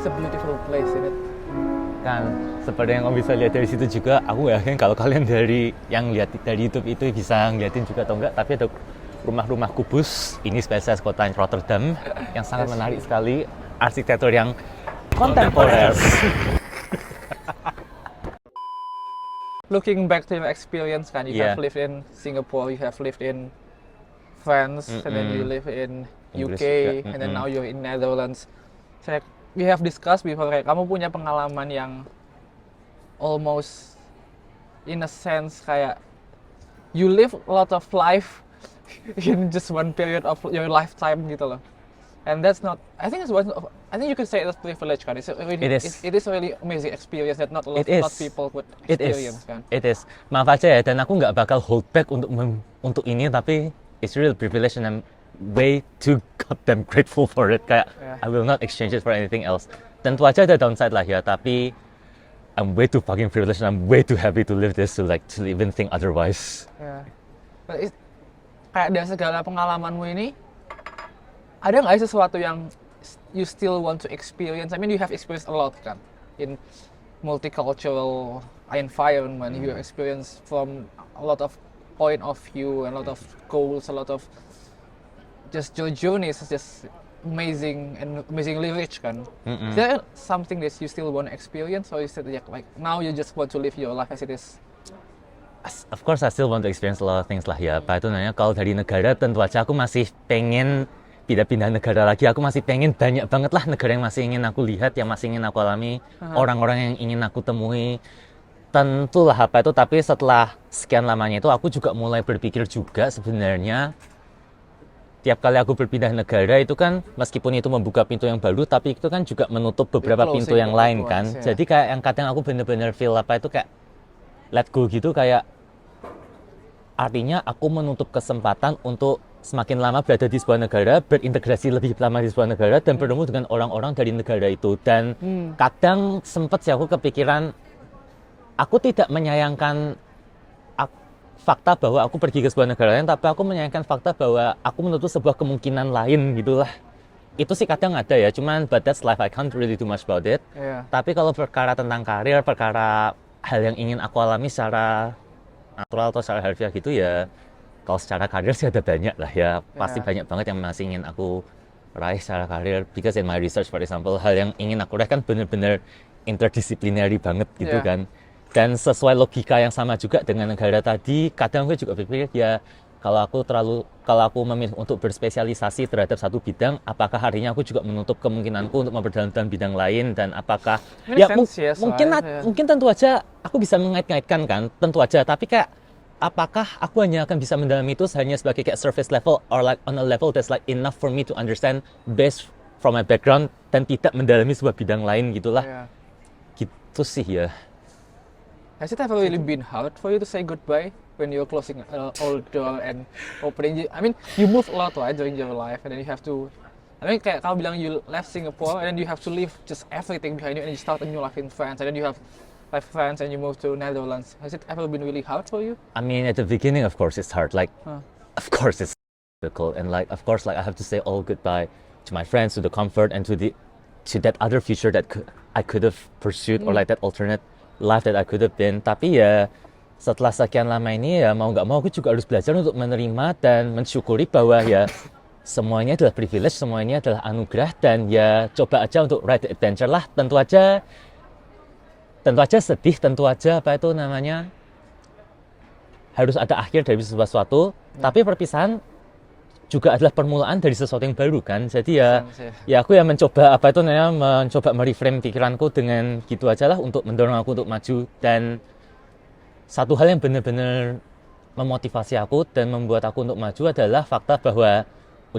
It's a beautiful place, isn't it? Kan seperti yang kamu bisa lihat dari situ juga, aku nggak yakin kalau kalian dari yang lihat dari YouTube itu bisa ngeliatin juga atau enggak, tapi ada rumah-rumah kubus ini spesies kota Rotterdam yang sangat menarik sekali, arsitektur yang kontemporer. Looking back to your experience, kan, you Yeah. have lived in Singapore, you have lived in France, and then you live in Inggris UK, juga. and then now you're in Netherlands. So, we have discussed before, kayak kamu punya pengalaman yang almost in a sense kayak you live a lot of life in just one period of your lifetime gitu loh. And that's not, I think it's one of, I think you could say it's privilege, kan. It's a really, It is. It is a really amazing experience that not a lot, It is. lot people would It experience, is. kan. It is. Maaf aja ya, dan aku nggak bakal hold back untuk ini, tapi it's real privilege and I'm way too goddamn grateful for it. Kayak I will not exchange it for anything else. Tentu aja ada downside lah ya, tapi I'm way too fucking privileged and I'm way too happy to live this to even think otherwise. Yeah. But kayak dari segala pengalamanmu ini, ada nggak sih sesuatu yang you still want to experience? I mean, you have experienced a lot, kan, in multicultural environment. You experience from a lot of point of view and a lot of goals, a lot of just your journey is just amazing and amazingly rich, kan. Is there something that you still want to experience, or is it like now you just want to live your life as it is? Of course I still want to experience a lot of things lah ya. Pak itu nanya kalau dari negara, tentu aja aku masih pengen pindah-pindah negara lagi. Aku masih pengen banyak banget lah negara yang masih ingin aku lihat, yang masih ingin aku alami, orang-orang yang ingin aku temui. Tentulah apa itu, tapi setelah sekian lamanya itu aku juga mulai berpikir juga sebenarnya tiap kali aku berpindah negara itu kan meskipun itu membuka pintu yang baru, tapi itu kan juga menutup beberapa pintu yang lain kan. Jadi kayak yang kadang aku bener-bener feel apa itu kayak let go gitu, kayak artinya aku menutup kesempatan untuk semakin lama berada di sebuah negara, berintegrasi lebih lama di sebuah negara dan bertemu dengan orang-orang dari negara itu. Dan kadang sempat sih aku kepikiran, aku tidak menyayangkan fakta bahwa aku pergi ke sebuah negara lain, tapi aku menyayangkan fakta bahwa aku menutup sebuah kemungkinan lain gitulah. Itu sih kadang ada ya, cuman but that's life, I can't really do much about it. Tapi kalau perkara tentang karir, perkara hal yang ingin aku alami secara natural atau secara harfiah gitu ya, kalau secara karir sih ada banyak lah ya, pasti banyak banget yang masih ingin aku raih secara karir. Because in my research, for example, hal yang ingin aku raih kan bener-bener interdisciplinary banget gitu kan. Dan sesuai logika yang sama juga dengan negara tadi, kadang gue juga berpikir ya, kalau aku memilih untuk berspesialisasi terhadap satu bidang, apakah artinya aku juga menutup kemungkinanku untuk memperdalam dalam bidang lain, dan apakah mungkin tentu aja aku bisa mengait-ngaitkan kan, tentu aja, tapi kayak apakah aku hanya akan bisa mendalami itu hanya sebagai kayak surface level or like on a level that's like enough for me to understand based from my background dan tidak mendalami sebuah bidang lain gitulah. Gitu sih ya. Has it ever really been hard for you to say goodbye when you're closing old door and opening? I mean, you move a lot, right, during your life, and then you have to. I mean, kayak kamu bilang you left Singapore and then you have to leave just everything behind you and you start a new life in France, and then you have left France and you move to Netherlands. Has it ever been really hard for you? I mean, at the beginning, of course, it's hard. Like, of course, it's difficult, and like, of course, like I have to say all goodbye to my friends, to the comfort, and to that other future that I could have pursued, or like that alternate life that I could have been. Tapi ya setelah sekian lama ini ya mau nggak mau aku juga harus belajar untuk menerima dan mensyukuri bahwa ya semuanya adalah privilege, semuanya adalah anugerah, dan ya coba aja untuk ride the adventure lah. Tentu aja sedih, tentu aja apa itu namanya, harus ada akhir dari sesuatu, tapi perpisahan juga adalah permulaan dari sesuatu yang baru kan. Jadi ya aku ya mencoba mencoba mereframe pikiranku dengan gitu aja lah, untuk mendorong aku untuk maju. Dan satu hal yang benar-benar memotivasi aku dan membuat aku untuk maju adalah fakta bahwa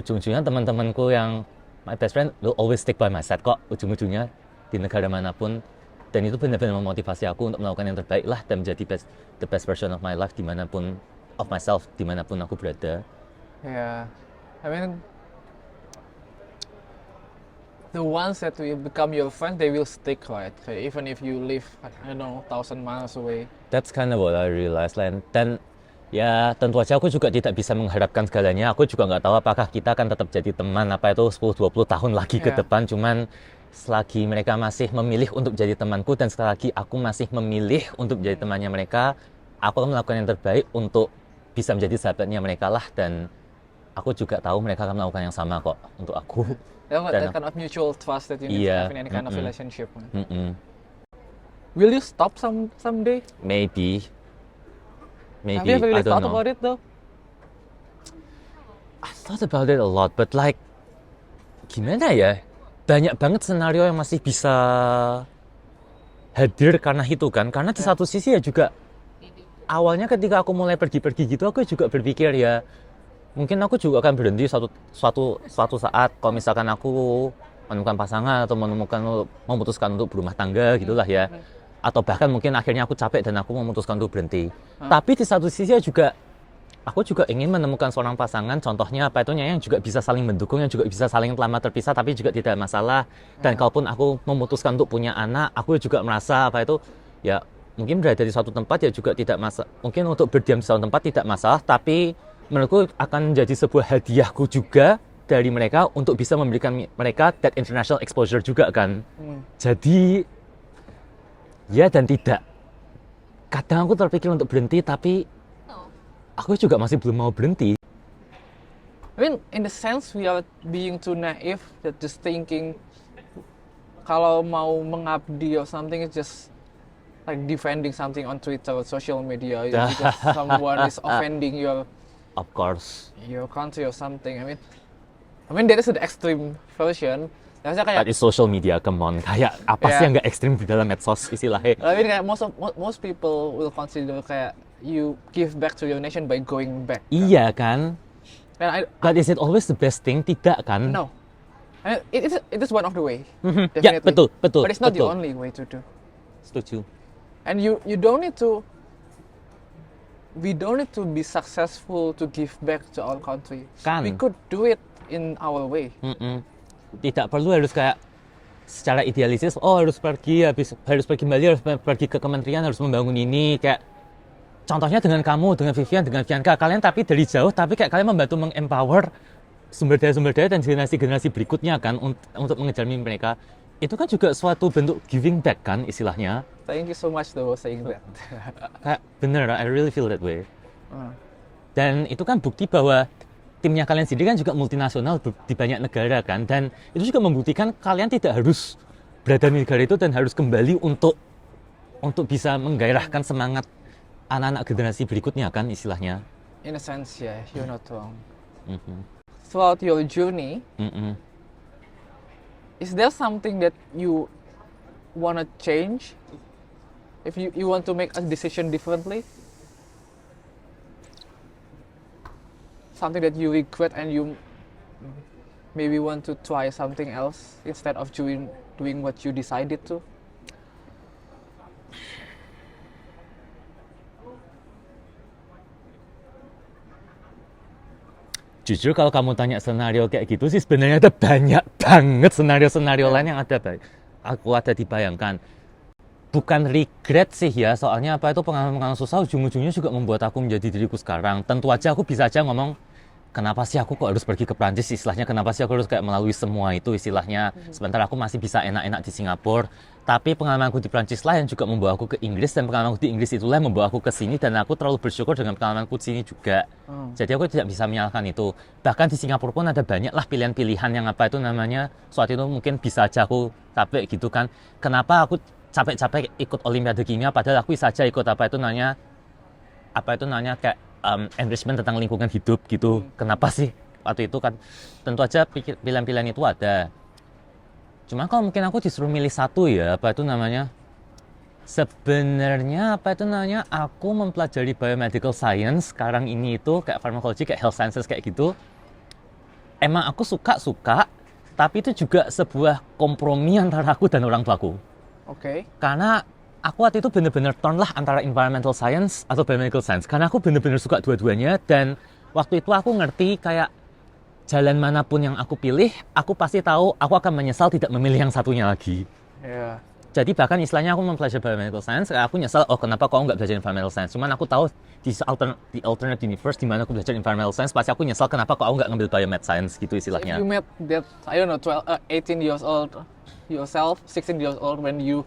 ujung-ujungnya teman-temanku yang my best friend will always stick by my side kok, ujung-ujungnya di negara manapun. Dan itu benar-benar memotivasi aku untuk melakukan yang terbaik lah dan menjadi the best version of my life dimanapun, of myself, dimanapun aku berada. Yeah, I mean, the ones that will become your friend, they will stick, right? Even if you live, I don't know, 1,000 miles away. That's kind of what I realized, dan ya tentu aja aku juga tidak bisa mengharapkan segalanya. Aku juga nggak tahu apakah kita akan tetap jadi teman apa itu 10-20 tahun lagi ke depan. Cuman selagi mereka masih memilih untuk jadi temanku dan selagi aku masih memilih untuk menjadi temannya mereka, aku akan melakukan yang terbaik untuk bisa menjadi sahabatnya mereka lah, dan aku juga tahu mereka akan melakukan yang sama kok untuk aku. That kind of mutual trust that you need to Iya, have in any kind of relationship. Will you stop someday? Maybe Have you ever I really don't thought know. about it though? I thought about it a lot, but like gimana ya? Banyak banget senario yang masih bisa hadir karena itu kan. Karena di satu sisi ya juga awalnya ketika aku mulai pergi-pergi gitu, aku juga berpikir ya mungkin aku juga akan berhenti suatu saat kalau misalkan aku menemukan pasangan atau memutuskan untuk berumah tangga gitulah ya. Atau bahkan mungkin akhirnya aku capek dan aku memutuskan untuk berhenti. Tapi di satu sisi juga aku juga ingin menemukan seorang pasangan, contohnya apa itu yang juga bisa saling mendukung, yang juga bisa saling lama terpisah tapi juga tidak masalah. Dan kalaupun aku memutuskan untuk punya anak, aku juga merasa apa itu ya mungkin berada di suatu tempat ya juga tidak masalah. Mungkin untuk berdiam di suatu tempat tidak masalah, tapi menurutku akan menjadi sebuah hadiahku juga dari mereka untuk bisa memberikan mereka that international exposure juga kan. Jadi ya dan tidak. Kadang aku terpikir untuk berhenti, tapi aku juga masih belum mau berhenti. I mean, in the sense we are being too naive that just thinking kalau mau mengabdi or something is just like defending something on Twitter or social media because someone is offending your Of course. your country or something. I mean that is the extreme version. Maksudnya kayak That is social media, come on. Kayak apa sih yang nggak ekstrim di dalam medsos istilahnya? I mean kayak most people will consider kayak you give back to your nation by going back. Iya kan? And But is it always the best thing? Tidak kan? no. I mean, it is one of the way. Ya, betul. But it's not the betul. only way to do. Setuju. And you don't need to. We don't need to be successful to give back to our country. Kan. We could do it in our way. Tidak perlu harus kayak secara idealistis, harus pergi kembali, harus pergi ke kementerian, harus membangun ini, kayak contohnya dengan kamu, dengan Vivian, dengan Bianca, kalian tapi dari jauh, tapi kayak kalian membantu mengempower sumber daya dan generasi berikutnya kan untuk mengejar mimpi mereka. Itu kan juga suatu bentuk giving back kan istilahnya. Thank you so much though saying that. Kayak bener, I really feel that way. Dan itu kan bukti bahwa timnya kalian sendiri kan juga multinasional di banyak negara kan, dan itu juga membuktikan kalian tidak harus berada di negara itu dan harus kembali untuk bisa menggairahkan semangat anak-anak generasi berikutnya kan istilahnya. In a sense, yeah, you're not wrong. Throughout your journey, is there something that you wanna change? If you want to make a decision differently? Something that you regret and you maybe want to try something else instead of doing what you decided to? Jujur kalau kamu tanya senario kayak gitu sih sebenarnya ada banyak banget senario-senario lain yang aku ada dibayangkan. Bukan regret sih ya, soalnya apa itu pengalaman susah ujung-ujungnya juga membuat aku menjadi diriku sekarang. Tentu aja aku bisa aja ngomong, kenapa sih aku kok harus pergi ke Prancis istilahnya, kenapa sih aku harus kayak melalui semua itu istilahnya, sementara aku masih bisa enak-enak di Singapura. Tapi pengalamanku di Prancis lah yang juga membawa aku ke Inggris, dan pengalamanku di Inggris itulah yang membawa aku ke sini, dan aku terlalu bersyukur dengan pengalamanku di sini juga. Jadi aku tidak bisa menyalahkan itu. Bahkan di Singapura pun ada banyak lah pilihan-pilihan yang apa itu namanya, saat itu mungkin bisa aja aku capek gitu kan. Kenapa aku capek-capek ikut Olimpiade Kimia, padahal aku bisa aja ikut apa itu namanya kayak enrichment tentang lingkungan hidup gitu. Kenapa sih waktu itu kan? Tentu aja pilihan-pilihan itu ada. Cuma kalau mungkin aku disuruh milih satu ya, sebenarnya aku mempelajari biomedical science sekarang ini itu kayak pharmacology, kayak health sciences kayak gitu. Emang aku suka, tapi itu juga sebuah kompromi antara aku dan orang tuaku. Oke. Karena aku waktu itu bener-bener turn lah antara environmental science atau biomedical science. Karena aku bener-bener suka dua-duanya, dan waktu itu aku ngerti kayak jalan manapun yang aku pilih, aku pasti tahu aku akan menyesal tidak memilih yang satunya lagi. Yeah. Jadi bahkan istilahnya aku mempelajari biomedical science, aku nyesal, kenapa kau nggak belajar environmental science. Cuman aku tahu di alternate universe di mana aku belajar environmental science, pasti aku nyesal kenapa kau nggak ngambil biomed science gitu istilahnya. If you met that, I don't know, 18 years old yourself 16 years old when you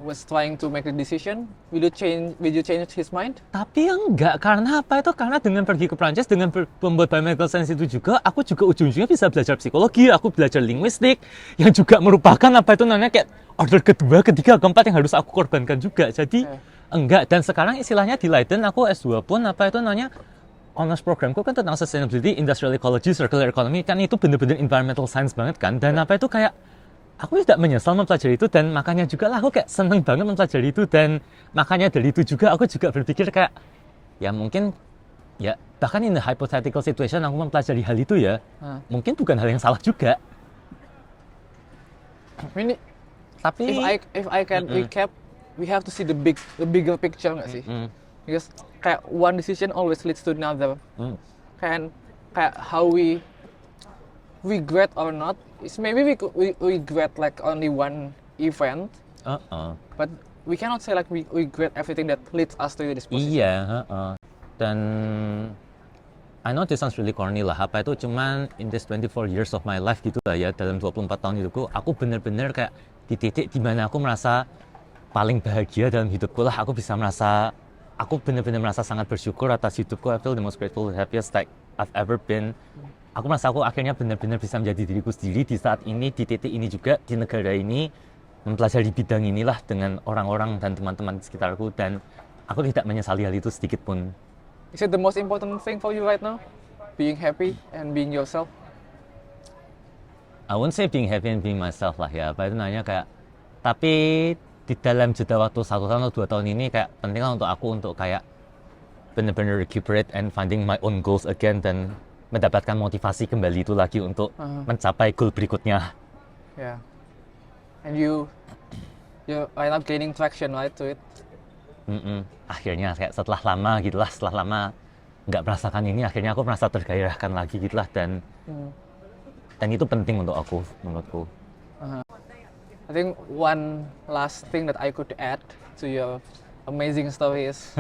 was trying to make the decision? Will you change his mind? Tapi enggak, karena apa itu? Karena dengan pergi ke Prancis, dengan membuat biomedical science itu juga, aku juga ujung-ujungnya bisa belajar psikologi, aku belajar linguistik, yang juga merupakan apa itu namanya kayak order kedua, ketiga, keempat yang harus aku korbankan juga. Jadi enggak, dan sekarang istilahnya di Leiden aku S2 pun apa itu namanya honors programku kan tentang sustainability, industrial ecology, circular economy, kan itu bener-bener environmental science banget kan, dan apa itu kayak aku tidak menyesal mempelajari itu, dan makanya juga lah aku kayak seneng banget mempelajari itu, dan makanya dari itu juga aku juga berpikir kayak ya mungkin ya bahkan in the hypothetical situation aku mempelajari hal itu ya mungkin bukan hal yang salah juga. Ini Tapi if I can recap, we have to see the bigger picture nggak sih? Because kayak one decision always leads to another. Kayak how we regret or not, is maybe we regret like only one event, but we cannot say like we regret everything that leads us to this position. Iya, dan I know this sounds really corny lah, apa itu cuman in this 24 years of my life gitu lah ya, dalam 24 tahun hidupku, aku bener-bener kayak di titik dimana aku merasa paling bahagia dalam hidupku lah, aku bener-bener merasa sangat bersyukur atas hidupku. I feel the most grateful, the happiest like I've ever been. Aku merasa aku akhirnya benar-benar bisa menjadi diriku sendiri di saat ini, di titik ini juga, di negara ini, mempelajari bidang inilah dengan orang-orang dan teman-teman di sekitarku, dan aku tidak menyesali hal itu sedikit pun. Is it the most important thing for you right now? Being happy and being yourself? I won't say being happy and being myself lah ya, apa itu namanya kayak, tapi di dalam jeda waktu 1 tahun atau 2 tahun ini kayak penting lah untuk aku untuk kayak benar-benar recuperate and finding my own goals again, dan mendapatkan motivasi kembali itu lagi untuk mencapai goal berikutnya. Yeah. And you are not gaining traction right to it. Akhirnya kayak setelah lama gitulah, setelah lama nggak merasakan ini, akhirnya aku merasa tergairahkan lagi gitulah, dan itu penting untuk aku, menurutku. I think one last thing that I could add to your amazing story is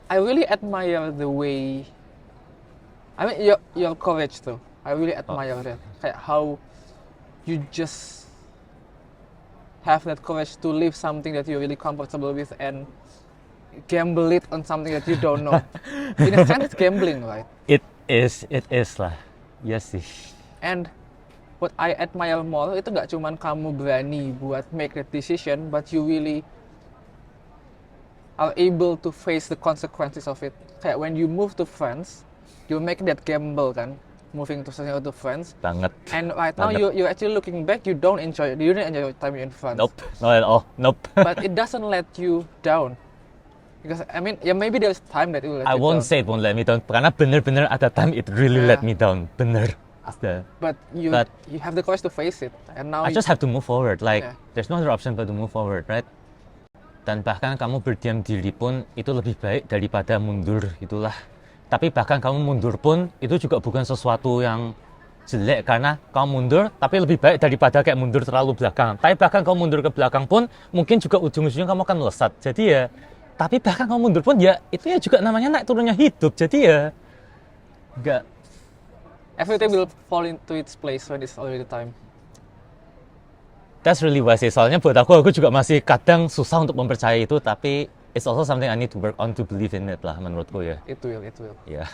I really admire the way, I mean your courage too. I really admire that. Kayak how you just have that courage to live something that you're really comfortable with and gamble it on something that you don't know. In a sense, it's gambling, right? It is lah. Yes sih. And what I admire more itu nggak cuman kamu berani buat make that decision, but you really are able to face the consequences of it. Kayak when you move to France, you make that gamble kan, moving to France. Banget. And right now you're actually looking back, you didn't enjoy your time in France. Nope, not at all. Nope. But it doesn't let you down. Because I mean, yeah, maybe there's time that it will let you I down. won't say it won't let me down, karena bener-bener ada time it really let me down, bener. But you have the courage to face it, and now I just have to move forward. Like there's no other option but to move forward, right? Dan bahkan kamu berdiam diri pun itu lebih baik daripada mundur, itulah. Tapi bahkan kamu mundur pun itu juga bukan sesuatu yang jelek, karena kamu mundur tapi lebih baik daripada kayak mundur terlalu belakang. Tapi bahkan kamu mundur ke belakang pun mungkin juga ujung-ujungnya kamu akan melesat. Jadi ya, tapi bahkan kamu mundur pun ya itu ya juga namanya naik turunnya hidup. Jadi ya enggak, everything will fall into its place when it's already time. That's really wise sih. Soalnya buat aku juga masih kadang susah untuk mempercayai itu, tapi it's also something I need to work on to believe in it lah menurutku ya. It will. Ya.